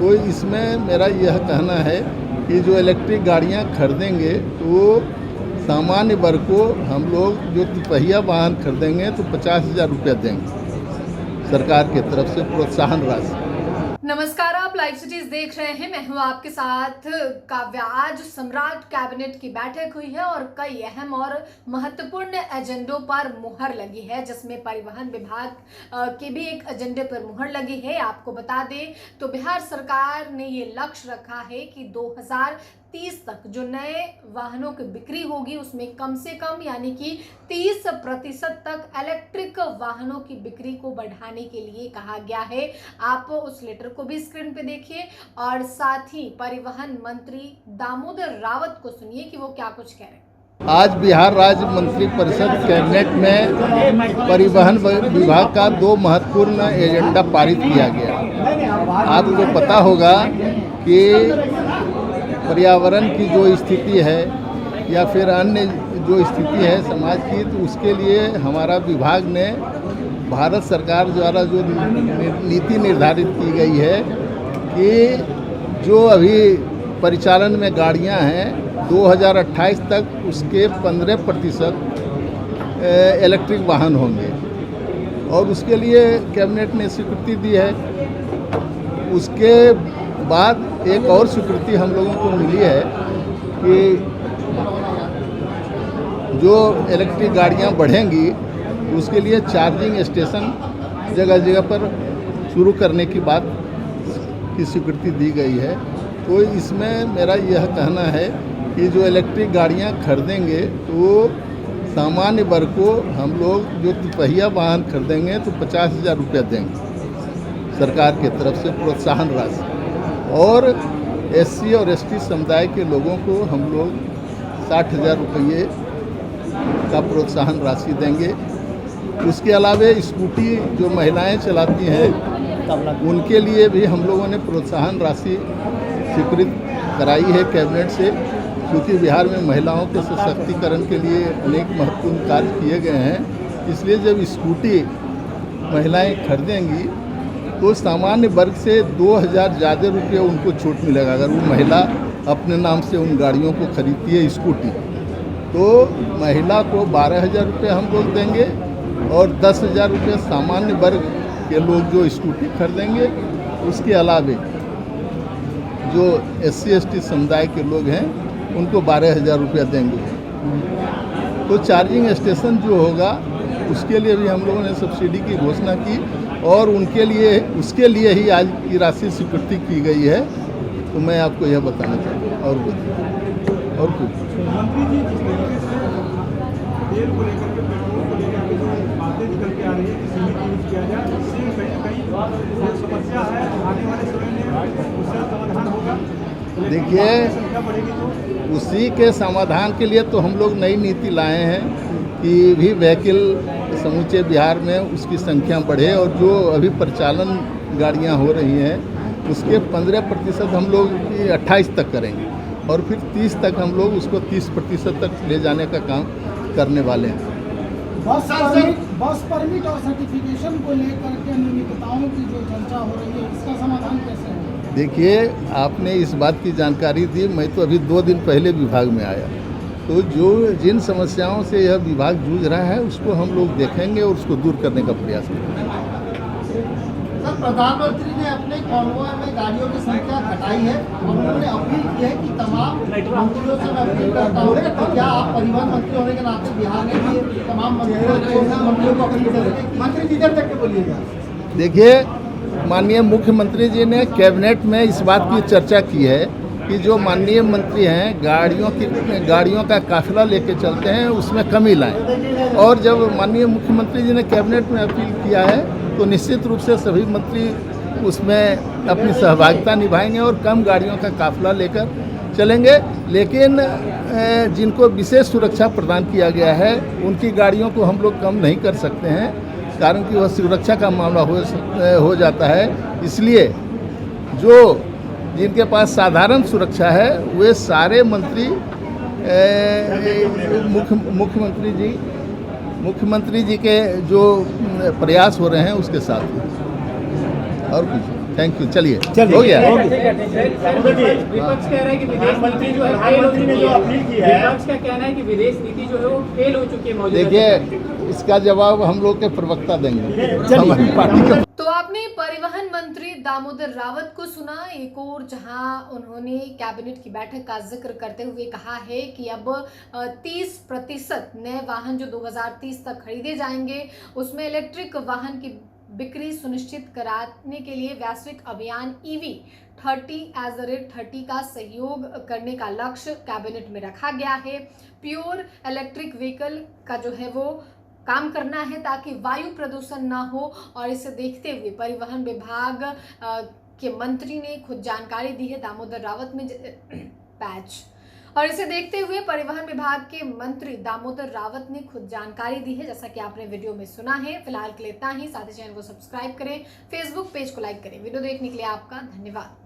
तो इसमें मेरा यह कहना है कि जो इलेक्ट्रिक गाड़ियां खरीदेंगे तो सामान्य वर्ग को हम लोग जो तिपहिया वाहन खरीदेंगे तो 50,000 रुपया देंगे सरकार की तरफ से प्रोत्साहन राशि। नमस्कार, आप लाइव सिटीज देख रहे हैं। मैं हूं आपके साथ काव्या। आज सम्राट कैबिनेट की बैठक हुई है और कई अहम और महत्वपूर्ण एजेंडों पर मुहर लगी है, जिसमें परिवहन विभाग के भी एक एजेंडे पर मुहर लगी है। आपको बता दें तो बिहार सरकार ने ये लक्ष्य रखा है कि 2030 तक जो नए वाहनों की बिक्री होगी उसमें कम से कम यानी कि 30% तक इलेक्ट्रिक वाहनों की बिक्री को बढ़ाने के लिए कहा गया है। आप उस लेटर को भी स्क्रीन पे देखिए और साथ ही परिवहन मंत्री दामोदर रावत को सुनिए कि वो क्या कुछ कह रहे हैं। आज बिहार राज्य मंत्री परिषद कैबिनेट में परिवहन विभाग का 2 महत्वपूर्ण एजेंडा पारित किया गया। आपको पता होगा कि पर्यावरण की जो स्थिति है या फिर अन्य जो स्थिति है समाज की, तो उसके लिए हमारा विभाग ने भारत सरकार द्वारा जो नीति निर्धारित की गई है कि जो अभी परिचालन में गाड़ियां हैं 2028 तक उसके 15% इलेक्ट्रिक वाहन होंगे और उसके लिए कैबिनेट ने स्वीकृति दी है। उसके बाद एक और स्वीकृति हम लोगों को मिली है कि जो इलेक्ट्रिक गाड़ियां बढ़ेंगी उसके लिए चार्जिंग स्टेशन जगह जगह पर शुरू करने की बात की स्वीकृति दी गई है। तो इसमें मेरा यह कहना है कि जो इलेक्ट्रिक गाड़ियां खरीदेंगे तो सामान्य वर्ग को हम लोग जो तिपहिया वाहन खरीदेंगे तो 50,000 रुपया देंगे सरकार की तरफ से प्रोत्साहन राशि, और SC और ST समुदाय के लोगों को हम लोग 60,000 रुपये का प्रोत्साहन राशि देंगे। उसके अलावा स्कूटी जो महिलाएं चलाती हैं उनके लिए भी हम लोगों ने प्रोत्साहन राशि स्वीकृत कराई है कैबिनेट से, क्योंकि बिहार में महिलाओं के सशक्तिकरण के लिए अनेक महत्वपूर्ण कार्य किए गए हैं। इसलिए जब स्कूटी महिलाएं खरीदेंगी तो सामान्य वर्ग से 2,000 ज़्यादा रुपये उनको छूट मिलेगा अगर वो महिला अपने नाम से उन गाड़ियों को खरीदती है स्कूटी। तो महिला को 12,000 रुपये हम लोग देंगे और 10,000 रुपये सामान्य वर्ग के लोग जो स्कूटी खरीदेंगे। उसके अलावे जो SC ST समुदाय के लोग हैं उनको 12,000 रुपया देंगे। तो चार्जिंग स्टेशन जो होगा उसके लिए भी हम लोगों ने सब्सिडी की घोषणा की और उनके लिए उसके लिए ही आज की राशि स्वीकृति की गई है। तो मैं आपको यह बताना चाहता हूँ और कुछ मंत्री जी तेल को लेकर के पेट्रोल को लेकर के जो बातें निकल के आ रही है कि सीमित यूज किया जाए, इससे कहीं कहीं समस्या है, आने वाले समय में उसका समाधान होगा। देखिए उसी के समाधान के लिए तो हम लोग नई नीति लाए हैं कि भी व्हीकल समूचे बिहार में उसकी संख्या बढ़े और जो अभी परिचालन गाड़ियां हो रही हैं उसके 15% हम लोग 28 तक करेंगे और फिर 30 तक हम लोग उसको 30% तक ले जाने का काम करने वाले हैं। बस परमिट और सर्टिफिकेशन को लेकर के अनियमितताओं की जो चर्चा हो रही है, इसका समाधान कैसे है? देखिए, आपने इस बात की जानकारी दी, मैं तो अभी 2 दिन पहले विभाग में आया, तो जो जिन समस्याओं से यह विभाग जूझ रहा है उसको हम लोग देखेंगे और उसको दूर करने का प्रयास करेंगे। सर, प्रधानमंत्री ने अपने कॉन्वॉय में गाड़ियों की संख्या घटाई है और उन्होंने अपील की है कि तमाम मंत्रियों से मैं अपील करता हूँ कि क्या आप परिवहन मंत्री होने के नाते बिहार के लिए तमाम मंत्रियों को अपील करेंगे। मंत्री जी तक के बोलिएगा। देखिए, माननीय मुख्यमंत्री जी ने कैबिनेट में इस बात की चर्चा की है कि जो माननीय मंत्री हैं गाड़ियों का काफिला लेके चलते हैं उसमें कमी लाएं, और जब माननीय मुख्यमंत्री जी ने कैबिनेट में अपील किया है तो निश्चित रूप से सभी मंत्री उसमें अपनी सहभागिता निभाएंगे और कम गाड़ियों का काफिला लेकर चलेंगे। लेकिन जिनको विशेष सुरक्षा प्रदान किया गया है उनकी गाड़ियों को हम लोग कम नहीं कर सकते हैं, कारण कि वह सुरक्षा का मामला हो जाता है। इसलिए जो जिनके पास साधारण सुरक्षा है वे सारे मंत्री मुख्यमंत्री जी के जो प्रयास हो रहे हैं उसके साथ और कुछ थैंक यू, चलिए हो गया। विपक्ष कह रहा है कि विदेश नीति जो है प्रधानमंत्री ने जो अपील की है, विपक्ष का कहना है कि विदेश नीति जो है वो फेल हो चुकी है मौजूदा। देखिए, इसका जवाब हम लोग के प्रवक्ता देंगे, हमारी पार्टी के। तो आपने परिवहन मंत्री दामोदर रावत को सुना। एक और जहां उन्होंने कैबिनेट की बैठक का जिक्र करते हुए कहा है कि अब 30% नए वाहन जो 2030 तक खरीदे जाएंगे उसमें इलेक्ट्रिक वाहन की बिक्री सुनिश्चित कराने के लिए वैश्विक अभियान EV 30 का सहयोग करने का लक्ष्य कैबिनेट में रखा गया है। प्योर इलेक्ट्रिक व्हीकल का जो है वो काम करना है ताकि वायु प्रदूषण ना हो, और इसे देखते हुए परिवहन विभाग के मंत्री ने खुद जानकारी दी है। दामोदर रावत में और इसे देखते हुए परिवहन विभाग के मंत्री दामोदर रावत ने खुद जानकारी दी है, जैसा कि आपने वीडियो में सुना है। फिलहाल के लिए इतना ही। साथ ही चैनल को सब्सक्राइब करें, फेसबुक पेज को लाइक करें। वीडियो देखने के लिए आपका धन्यवाद।